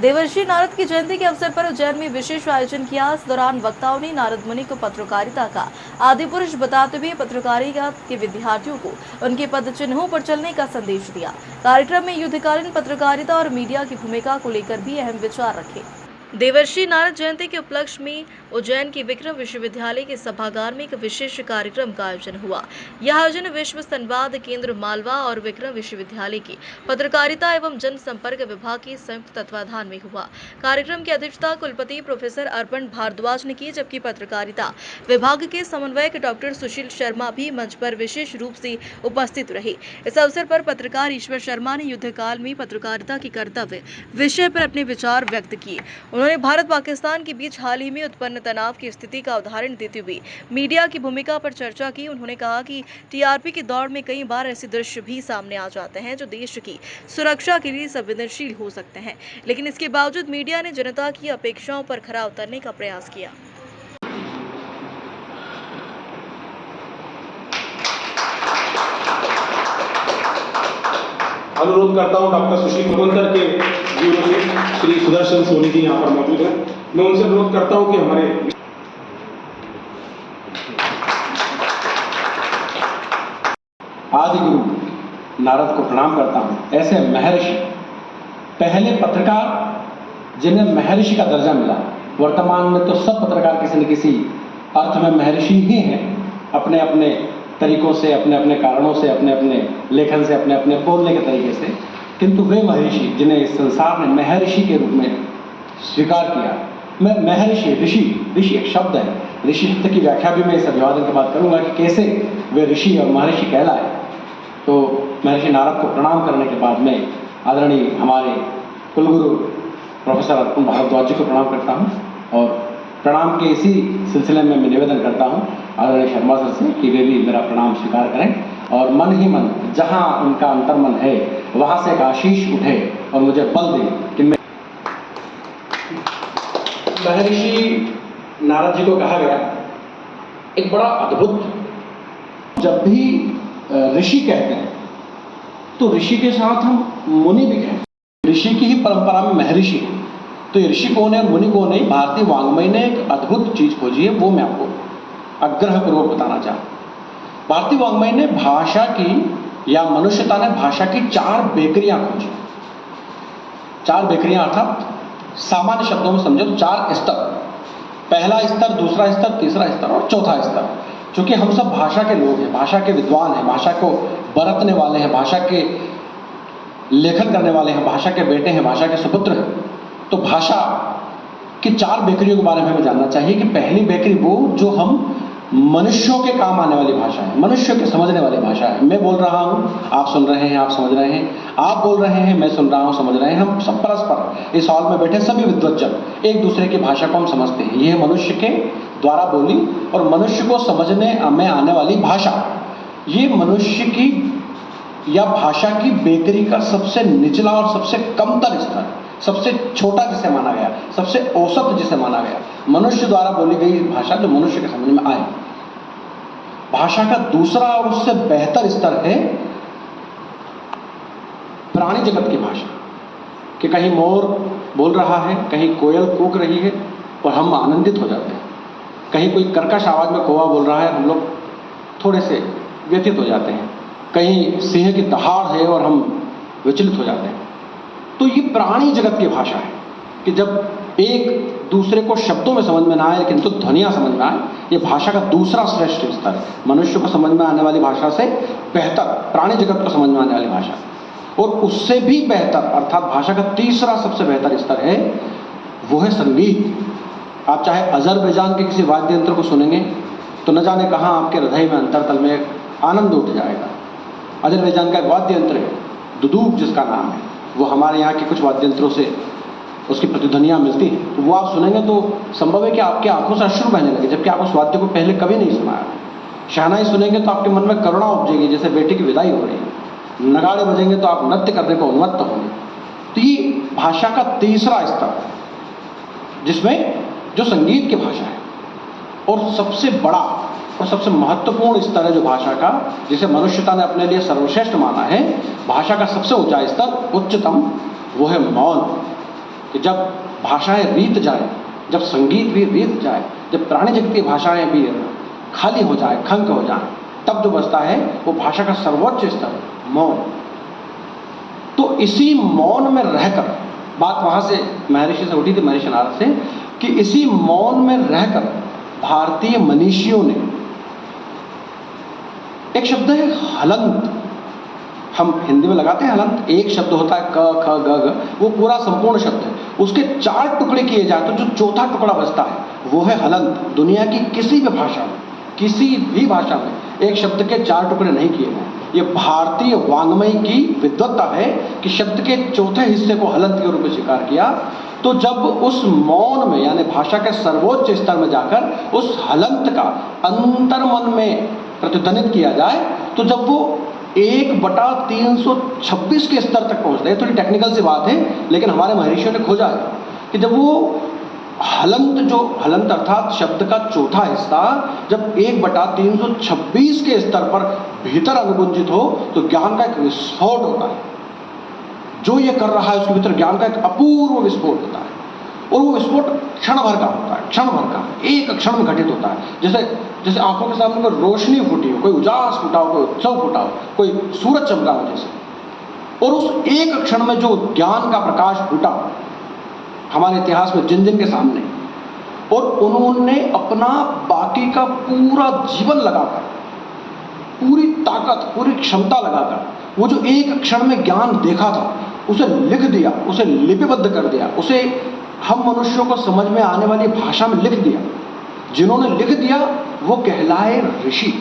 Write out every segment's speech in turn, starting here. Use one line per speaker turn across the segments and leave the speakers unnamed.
देवर्षि नारद की जयंती के अवसर पर उज्जैन में विशेष आयोजन किया। इस दौरान वक्ताओं ने नारद मुनि को पत्रकारिता का आदि पुरुष बताते हुए पत्रकारिता के विद्यार्थियों को उनके पद चिन्हों पर चलने का संदेश दिया। कार्यक्रम में युद्धकालीन पत्रकारिता और मीडिया की भूमिका को लेकर भी अहम विचार रखे। देवर्षि नारद जयंती के उपलक्ष्य में उज्जैन के विक्रम विश्वविद्यालय के सभागार में एक विशेष कार्यक्रम का आयोजन हुआ। यह आयोजन विश्व संवाद केंद्र मालवा और विक्रम विश्वविद्यालय की पत्रकारिता एवं जनसंपर्क विभाग के संयुक्त तत्वाधान में हुआ। कार्यक्रम की अध्यक्षता कुलपति प्रोफेसर अर्पण भारद्वाज ने की, जबकि पत्रकारिता विभाग के समन्वयक डॉक्टर सुशील शर्मा भी मंच पर विशेष रूप से उपस्थित रहे। इस अवसर पर पत्रकार ईश्वर शर्मा ने युद्धकाल में पत्रकारिता के कर्तव्य विषय पर अपने विचार व्यक्त किए। उन्होंने भारत पाकिस्तान के बीच हाल ही में उत्पन्न तनाव की स्थिति का उदाहरण देते हुए मीडिया की भूमिका पर चर्चा की। उन्होंने कहा कि टीआरपी की दौड़ में कई बार ऐसे दृश्य भी सामने आ जाते हैं जो देश की सुरक्षा के लिए संवेदनशील हो सकते हैं, लेकिन इसके बावजूद मीडिया ने जनता की अपेक्षाओं पर खरा उतरने का प्रयास किया।
अनुरोध करता हूं डॉक्टर सुशील मगोनकर के ब्यूरो से श्री सुदर्शन सोनी जी यहाँ पर मौजूद हैं। मैं उनसे अनुरोध करता हूं कि हमारे आदि गुरु नारद को प्रणाम करता हूं। ऐसे महर्षि, पहले पत्रकार जिन्हें महर्षि का दर्जा मिला, वर्तमान में तो सब पत्रकार किसी न किसी अर्थ में महर्षि ही हैं, अपने अपने तरीकों से, अपने अपने कारणों से, अपने अपने लेखन से, अपने अपने बोलने के तरीके से, किंतु वे महर्षि जिन्हें इस संसार ने महर्षि के रूप में स्वीकार किया। मैं महर्षि, ऋषि एक शब्द है, ऋषि शब्द की व्याख्या भी मैं इस अभिवादन के बाद करूंगा कि कैसे वे ऋषि और महर्षि कहलाए। तो महर्षि नारद को प्रणाम करने के बाद में आदरणीय हमारे कुलगुरु प्रोफेसर अर्पण भारद्वाज जी को प्रणाम करता हूँ, और प्रणाम के इसी सिलसिले में मैं निवेदन करता हूँ आदरणीय शर्मा सर से कि वे भी मेरा प्रणाम स्वीकार करें और मन ही मन जहाँ उनका अंतर्मन है वहाँ से एक आशीष उठे और मुझे बल दे कि मैं। महर्षि नारद जी को कहा गया एक बड़ा अद्भुत, जब भी ऋषि कहते हैं तो ऋषि के साथ हम मुनि भी कहते हैं। ऋषि की ही परंपरा में महर्षि है, तो ये ऋषि कौन है, मुनि कौन है? भारतीय वाङ्मय ने एक अद्भुत चीज खोजी है, वो मैं आपको आग्रहपूर्वक बताना चाहूँ। भारतीय वाङ्मय ने भाषा की, या मनुष्यता ने भाषा की 4 बेकरियां खोजी। 4 बेकरियां अर्थात सामान्य शब्दों में समझो तो 4 स्तर, पहला स्तर, दूसरा स्तर, तीसरा स्तर और चौथा स्तर। क्योंकि हम सब भाषा के लोग हैं, भाषा के विद्वान हैं, भाषा को बरतने वाले हैं, भाषा के लेखन करने वाले हैं, भाषा के बेटे हैं, भाषा के सुपुत्र हैं। तो भाषा की 4 बेकरियों के बारे में हमें जानना चाहिए कि पहली बेकरी वो जो हम मनुष्यों के काम आने वाली भाषा है, मनुष्य के समझने वाली भाषा है। मैं बोल रहा हूँ, आप सुन रहे हैं, आप समझ रहे हैं, आप बोल रहे हैं, मैं सुन रहा हूँ, समझ रहे हैं। हम सब परस्पर इस हॉल में बैठे सभी विद्वज्जन एक दूसरे की भाषा को हम समझते हैं। यह मनुष्य के द्वारा बोली और मनुष्य को समझने में आने वाली भाषा, ये मनुष्य की या भाषा की बेकरी का सबसे निचला और सबसे कमतर स्तर, सबसे छोटा जिसे माना गया, सबसे औसत जिसे माना गया, मनुष्य द्वारा बोली गई भाषा जो मनुष्य के समझ में आए। भाषा का दूसरा और उससे बेहतर स्तर है प्राणी जगत की भाषा, कि कहीं मोर बोल रहा है, कहीं कोयल कूक रही है और हम आनंदित हो जाते हैं, कहीं कोई कर्कश आवाज में कौवा बोल रहा है, हम लोग थोड़े से व्यथित हो जाते हैं, कहीं सिंह की दहाड़ है और हम विचलित हो जाते हैं। तो ये प्राणी जगत की भाषा है कि जब एक दूसरे को शब्दों में समझ में ना आए लेकिन तो ध्वनियां समझ में आए, ये भाषा का दूसरा श्रेष्ठ स्तर। मनुष्य को समझ में आने वाली भाषा से बेहतर प्राणी जगत को समझ में आने वाली भाषा, और उससे भी बेहतर अर्थात भाषा का तीसरा सबसे बेहतर स्तर है वो है संगीत। आप चाहे अजरबैजान के किसी वाद्य यंत्र को सुनेंगे तो न जाने कहाँ आपके हृदय में अंतरतल में आनंद उठ जाएगा। अजरबैजान का एक वाद्य यंत्र है, दुदूक जिसका नाम है, वो हमारे यहाँ के कुछ वाद्य यंत्रों से उसकी प्रतिध्वनियाँ मिलती हैं। तो वो आप सुनेंगे तो संभव है कि आपकी आंखों से अश्रु बहने लगे, जबकि आप उस वाद्य को पहले कभी नहीं सुना है। शहनाई सुनेंगे तो आपके मन में करुणा उपजेगी, जैसे बेटी की विदाई हो रही है। नगाड़े बजेंगे तो आप नृत्य करने को उन्मत्त होंगे। तो ये भाषा का तीसरा स्तर जिसमें जो संगीत की भाषा है, और सबसे बड़ा और सबसे महत्वपूर्ण स्तर है जो भाषा का, जिसे मनुष्यता ने अपने लिए सर्वश्रेष्ठ माना है, भाषा का सबसे ऊंचा स्तर, उच्चतम, वो है मौन। कि जब भाषाएं रीत जाए, जब संगीत भी रीत जाए, जब प्राणी जगत की भाषाएं भी खाली हो जाए, खंक हो जाए, तब जो बचता है वो भाषा का सर्वोच्च स्तर मौन। तो इसी मौन में रहकर, बात वहां से महर्षि से उठी थी, महर्षि नारद से, कि इसी मौन में रहकर भारतीय मनीषियों ने, एक शब्द है हलंत, हम हिंदी में लगाते हैं हलंत, एक शब्द होता है क ख ग घ, वो पूरा संपूर्ण शब्द है, उसके 4 टुकड़े किए जाए तो जो चौथा टुकड़ा बचता है वो है हलंत। दुनिया की किसी भी भाषा में, किसी भी भाषा में एक शब्द के 4 टुकड़े नहीं किए गए। ये भारतीय वाङ्मय की विद्वत्ता है कि शब्द के चौथे हिस्से को हलंत के रूप में स्वीकार किया। तो जब उस मौन में, यानी भाषा के सर्वोच्च स्तर में जाकर उस हलंत का अंतर्मन में प्रतिध्वनित किया जाए, तो जब वो 1/326 के स्तर तक पहुंचता है, थोड़ी टेक्निकल सी बात है, लेकिन हमारे महर्षियों ने खोजा है कि जब वो हलंत, जो हलंत अर्थात शब्द का चौथा हिस्सा जब 1/326 के स्तर पर भीतर अनुगुंजित हो, तो ज्ञान का एक विस्फोट होता है। जो ये कर रहा है उसके भीतर ज्ञान का एक अपूर्व विस्फोट होता है, और वो विस्फोट क्षण भर का होता है, क्षण भर का, एक क्षण में घटित होता है। जैसे आंखों के सामने कोई रोशनी फूटी हो, कोई उजास फूटा हो, कोई उत्सव फूटा हो, कोई सूरज चमका हो जैसे, और उस एक क्षण में जो ज्ञान का प्रकाश फूटा हमारे इतिहास में जिन जिन के सामने, और उन्होंने अपना बाकी का पूरा जीवन लगाकर, पूरी ताकत, पूरी क्षमता लगाकर वो जो एक क्षण में ज्ञान देखा था उसे लिख दिया, उसे लिपिबद्ध कर दिया, उसे हम मनुष्यों को समझ में आने वाली भाषा में लिख दिया। जिन्होंने लिख दिया वो कहलाए ऋषि,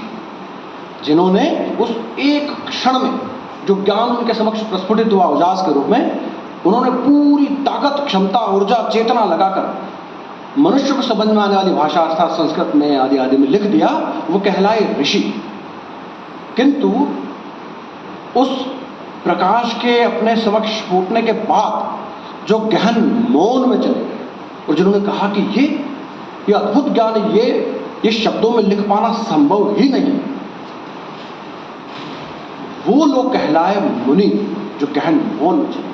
जिन्होंने उस एक क्षण में जो ज्ञान उनके समक्ष प्रस्फुटित हुआ उजास के रूप में, उन्होंने पूरी ताकत, क्षमता, ऊर्जा, चेतना लगाकर मनुष्य को समझ में आने वाली भाषा अर्थात संस्कृत में आदि आदि में लिख दिया, वो कहलाए ऋषि। किंतु उस प्रकाश के अपने समक्ष फूटने के बाद जो गहन मौन में चले गए और जिन्होंने कहा कि ये अद्भुत ज्ञान, ये शब्दों में लिख पाना संभव ही नहीं, वो लोग कहलाए मुनि, जो गहन मौन में चले।